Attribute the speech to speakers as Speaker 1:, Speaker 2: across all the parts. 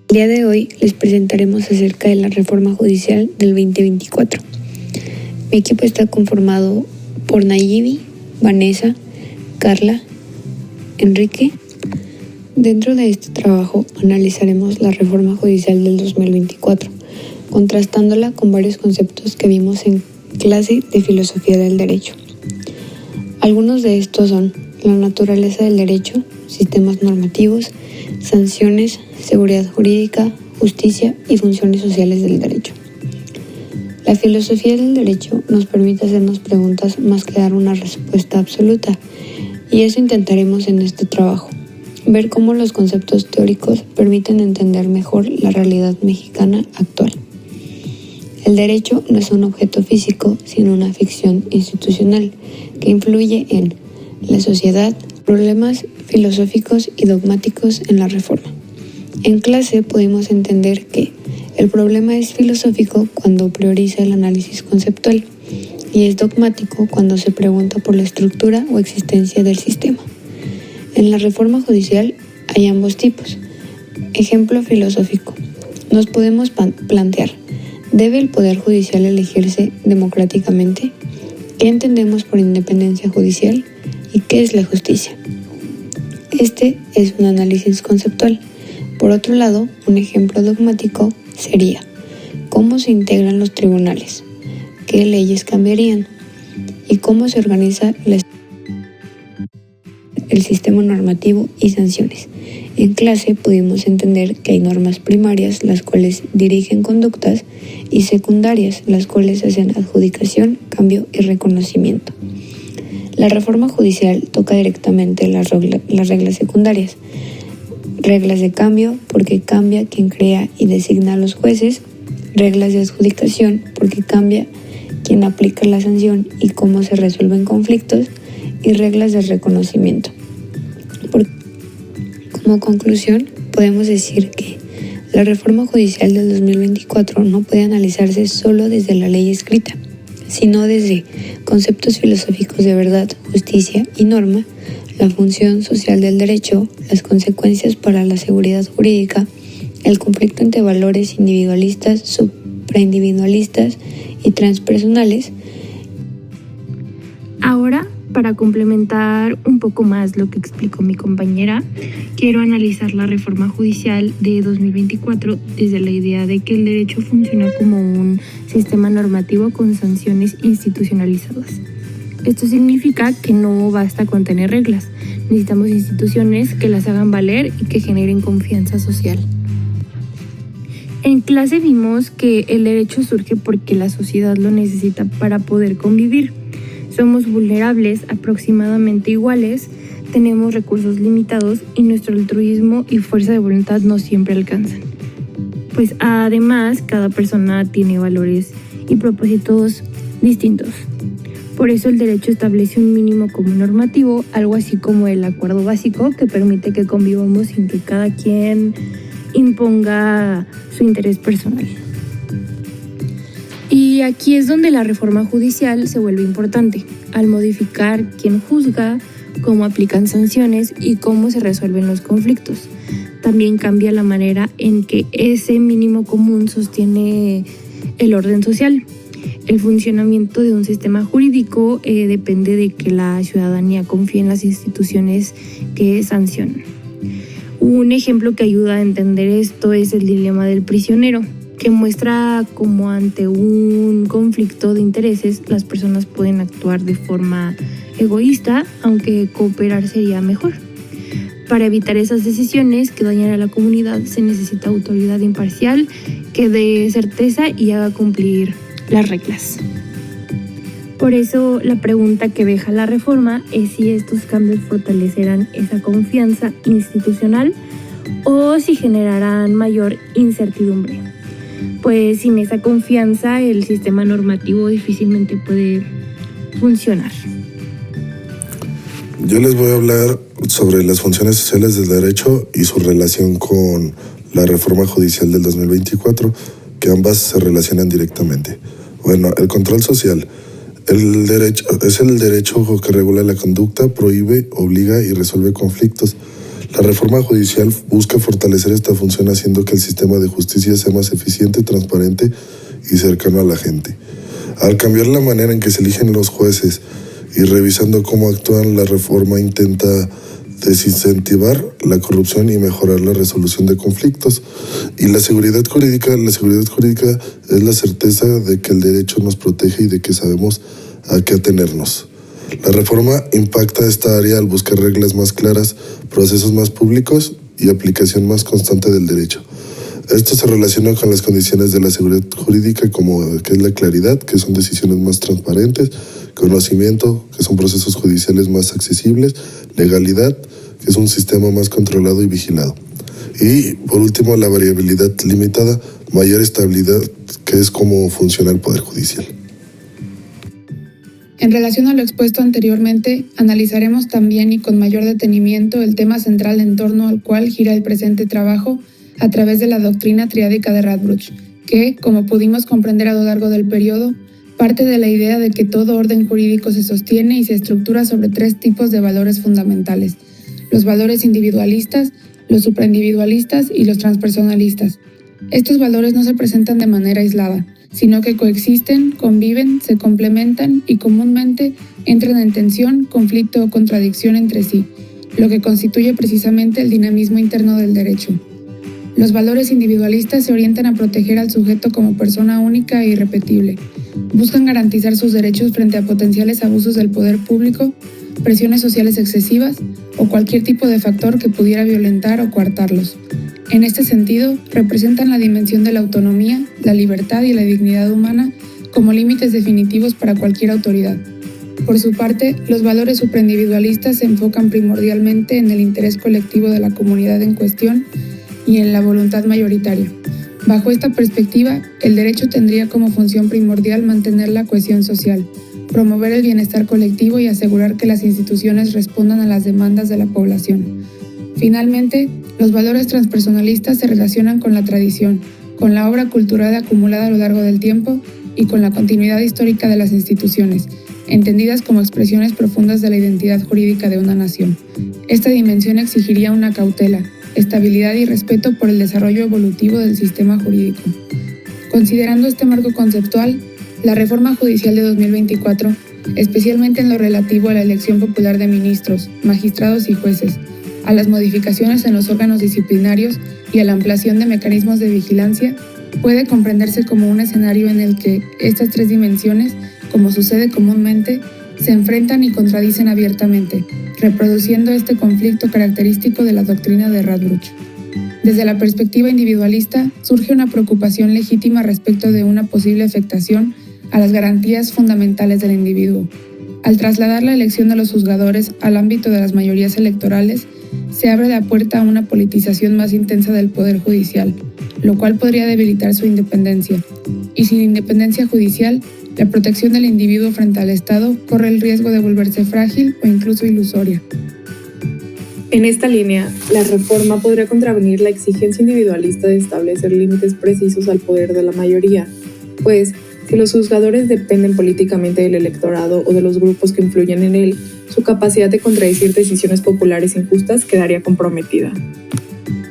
Speaker 1: El día de hoy les presentaremos acerca de la reforma judicial del 2024. Mi equipo está conformado por Nayibi, Vanessa, Carla, Enrique. Dentro de este trabajo analizaremos la reforma judicial del 2024, contrastándola con varios conceptos que vimos en clase de filosofía del derecho. Algunos de estos son la naturaleza del derecho, sistemas normativos, sanciones, seguridad jurídica, justicia y funciones sociales del derecho. La filosofía del derecho nos permite hacernos preguntas más que dar una respuesta absoluta, y eso intentaremos en este trabajo, ver cómo los conceptos teóricos permiten entender mejor la realidad mexicana actual. El derecho no es un objeto físico, sino una ficción institucional que influye en la sociedad, problemas filosóficos y dogmáticos en la reforma. En clase pudimos entender que el problema es filosófico cuando prioriza el análisis conceptual y es dogmático cuando se pregunta por la estructura o existencia del sistema. En la reforma judicial hay ambos tipos. Ejemplo filosófico. Nos podemos plantear, ¿debe el Poder Judicial elegirse democráticamente? ¿Qué entendemos por independencia judicial? ¿Y qué es la justicia? Este es un análisis conceptual. Por otro lado, un ejemplo dogmático sería ¿cómo se integran los tribunales? ¿Qué leyes cambiarían? ¿Y cómo se organiza el sistema normativo y sanciones? En clase pudimos entender que hay normas primarias, las cuales dirigen conductas, y secundarias, las cuales hacen adjudicación, cambio y reconocimiento. La reforma judicial toca directamente las reglas secundarias. Reglas de cambio, porque cambia quien crea y designa a los jueces. Reglas de adjudicación, porque cambia quien aplica la sanción y cómo se resuelven conflictos. Y reglas de reconocimiento. Como conclusión, podemos decir que la reforma judicial del 2024 no puede analizarse solo desde la ley escrita, sino desde conceptos filosóficos de verdad, justicia y norma, la función social del derecho, las consecuencias para la seguridad jurídica, el conflicto entre valores individualistas, supraindividualistas y transpersonales.
Speaker 2: Ahora, para complementar un poco más lo que explicó mi compañera, quiero analizar la reforma judicial de 2024 desde la idea de que el derecho funciona como un sistema normativo con sanciones institucionalizadas. Esto significa que no basta con tener reglas, necesitamos instituciones que las hagan valer y que generen confianza social. En clase vimos que el derecho surge porque la sociedad lo necesita para poder convivir. Somos vulnerables, aproximadamente iguales, tenemos recursos limitados y nuestro altruismo y fuerza de voluntad no siempre alcanzan. Pues además, cada persona tiene valores y propósitos distintos. Por eso el derecho establece un mínimo común normativo, algo así como el acuerdo básico que permite que convivamos sin que cada quien imponga su interés personal. Y aquí es donde la reforma judicial se vuelve importante, al modificar quién juzga, cómo aplican sanciones y cómo se resuelven los conflictos. También cambia la manera en que ese mínimo común sostiene el orden social. El funcionamiento de un sistema jurídico depende de que la ciudadanía confíe en las instituciones que sancionan. Un ejemplo que ayuda a entender esto es el dilema del prisionero, que muestra cómo ante un conflicto de intereses las personas pueden actuar de forma egoísta, aunque cooperar sería mejor. Para evitar esas decisiones que dañan a la comunidad se necesita autoridad imparcial que dé certeza y haga cumplir las reglas. Por eso la pregunta que deja la reforma es si estos cambios fortalecerán esa confianza institucional o si generarán mayor incertidumbre. Pues sin esa confianza el sistema normativo difícilmente puede funcionar.
Speaker 3: Yo les voy a hablar sobre las funciones sociales del derecho y su relación con la reforma judicial del 2024, que ambas se relacionan directamente. Bueno, el control social. El derecho es el derecho que regula la conducta, prohíbe, obliga y resuelve conflictos. La reforma judicial busca fortalecer esta función haciendo que el sistema de justicia sea más eficiente, transparente y cercano a la gente. Al cambiar la manera en que se eligen los jueces y revisando cómo actúan, la reforma intenta desincentivar la corrupción y mejorar la resolución de conflictos. Y la seguridad jurídica es la certeza de que el derecho nos protege y de que sabemos a qué atenernos. La reforma impacta esta área al buscar reglas más claras, procesos más públicos y aplicación más constante del derecho. Esto se relaciona con las condiciones de la seguridad jurídica, como que es la claridad, que son decisiones más transparentes, conocimiento, que son procesos judiciales más accesibles, legalidad, que es un sistema más controlado y vigilado. Y por último, la variabilidad limitada, mayor estabilidad, que es cómo funciona el Poder Judicial.
Speaker 4: En relación a lo expuesto anteriormente, analizaremos también y con mayor detenimiento el tema central en torno al cual gira el presente trabajo a través de la doctrina triádica de Radbruch, que, como pudimos comprender a lo largo del periodo, parte de la idea de que todo orden jurídico se sostiene y se estructura sobre 3 tipos de valores fundamentales: los valores individualistas, los supraindividualistas y los transpersonalistas. Estos valores no se presentan de manera aislada, sino que coexisten, conviven, se complementan y comúnmente entran en tensión, conflicto o contradicción entre sí, lo que constituye precisamente el dinamismo interno del derecho. Los valores individualistas se orientan a proteger al sujeto como persona única e irrepetible. Buscan garantizar sus derechos frente a potenciales abusos del poder público, presiones sociales excesivas o cualquier tipo de factor que pudiera violentar o coartarlos. En este sentido, representan la dimensión de la autonomía, la libertad y la dignidad humana como límites definitivos para cualquier autoridad. Por su parte, los valores supraindividualistas se enfocan primordialmente en el interés colectivo de la comunidad en cuestión y en la voluntad mayoritaria. Bajo esta perspectiva, el derecho tendría como función primordial mantener la cohesión social, promover el bienestar colectivo y asegurar que las instituciones respondan a las demandas de la población. Finalmente, los valores transpersonalistas se relacionan con la tradición, con la obra cultural acumulada a lo largo del tiempo y con la continuidad histórica de las instituciones, entendidas como expresiones profundas de la identidad jurídica de una nación. Esta dimensión exigiría una cautela, estabilidad y respeto por el desarrollo evolutivo del sistema jurídico. Considerando este marco conceptual, la reforma judicial de 2024, especialmente en lo relativo a la elección popular de ministros, magistrados y jueces, a las modificaciones en los órganos disciplinarios y a la ampliación de mecanismos de vigilancia, puede comprenderse como un escenario en el que estas 3 dimensiones, como sucede comúnmente, se enfrentan y contradicen abiertamente, reproduciendo este conflicto característico de la doctrina de Radbruch. Desde la perspectiva individualista, surge una preocupación legítima respecto de una posible afectación a las garantías fundamentales del individuo. Al trasladar la elección de los juzgadores al ámbito de las mayorías electorales, se abre la puerta a una politización más intensa del Poder Judicial, lo cual podría debilitar su independencia. Y sin independencia judicial, la protección del individuo frente al Estado corre el riesgo de volverse frágil o incluso ilusoria.
Speaker 5: En esta línea, la reforma podría contravenir la exigencia individualista de establecer límites precisos al poder de la mayoría, pues si los juzgadores dependen políticamente del electorado o de los grupos que influyen en él, su capacidad de contradecir decisiones populares injustas quedaría comprometida.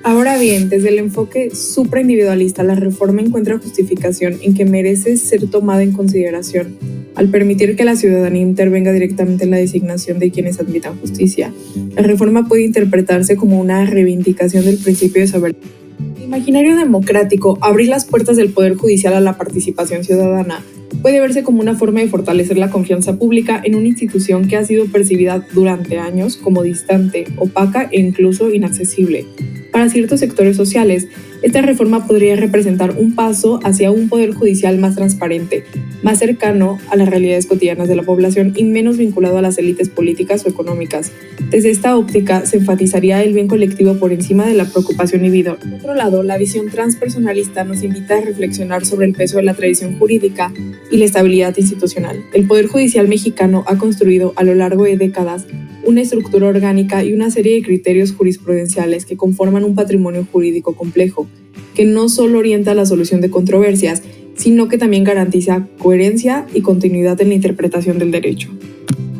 Speaker 5: Ahora bien, desde el enfoque supraindividualista, la reforma encuentra justificación en que merece ser tomada en consideración, al permitir que la ciudadanía intervenga directamente en la designación de quienes admitan justicia. La reforma puede interpretarse como una reivindicación del principio de soberanía. En el imaginario democrático, abrir las puertas del Poder Judicial a la participación ciudadana puede verse como una forma de fortalecer la confianza pública en una institución que ha sido percibida durante años como distante, opaca e incluso inaccesible. Para ciertos sectores sociales, esta reforma podría representar un paso hacia un poder judicial más transparente, más cercano a las realidades cotidianas de la población y menos vinculado a las élites políticas o económicas. Desde esta óptica, se enfatizaría el bien colectivo por encima de la preocupación individual. Por otro lado, la visión transpersonalista nos invita a reflexionar sobre el peso de la tradición jurídica y la estabilidad institucional. El Poder Judicial mexicano ha construido a lo largo de décadas una estructura orgánica y una serie de criterios jurisprudenciales que conforman un patrimonio jurídico complejo, que no solo orienta la solución de controversias, sino que también garantiza coherencia y continuidad en la interpretación del derecho.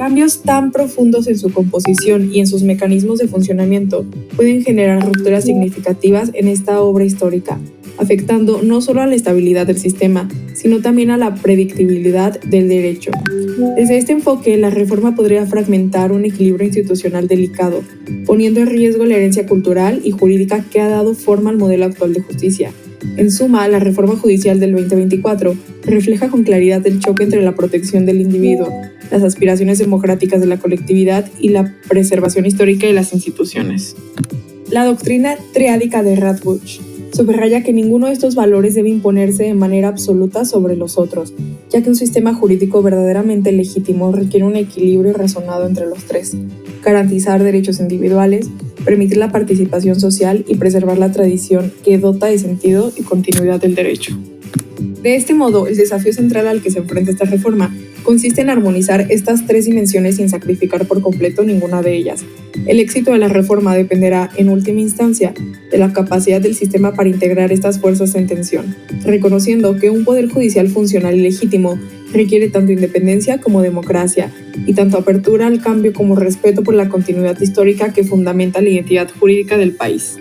Speaker 5: Cambios tan profundos en su composición y en sus mecanismos de funcionamiento pueden generar rupturas significativas en esta obra histórica, afectando no solo a la estabilidad del sistema, sino también a la predictibilidad del derecho. Desde este enfoque, la reforma podría fragmentar un equilibrio institucional delicado, poniendo en riesgo la herencia cultural y jurídica que ha dado forma al modelo actual de justicia. En suma, la reforma judicial del 2024 refleja con claridad el choque entre la protección del individuo, las aspiraciones democráticas de la colectividad y la preservación histórica de las instituciones. La doctrina triádica de Radbruch subraya que ninguno de estos valores debe imponerse de manera absoluta sobre los otros, ya que un sistema jurídico verdaderamente legítimo requiere un equilibrio razonado entre los tres: garantizar derechos individuales, permitir la participación social y preservar la tradición que dota de sentido y continuidad del derecho. De este modo, el desafío central al que se enfrenta esta reforma consiste en armonizar estas tres dimensiones sin sacrificar por completo ninguna de ellas. El éxito de la reforma dependerá, en última instancia, de la capacidad del sistema para integrar estas fuerzas en tensión, reconociendo que un poder judicial funcional y legítimo requiere tanto independencia como democracia, y tanto apertura al cambio como respeto por la continuidad histórica que fundamenta la identidad jurídica del país.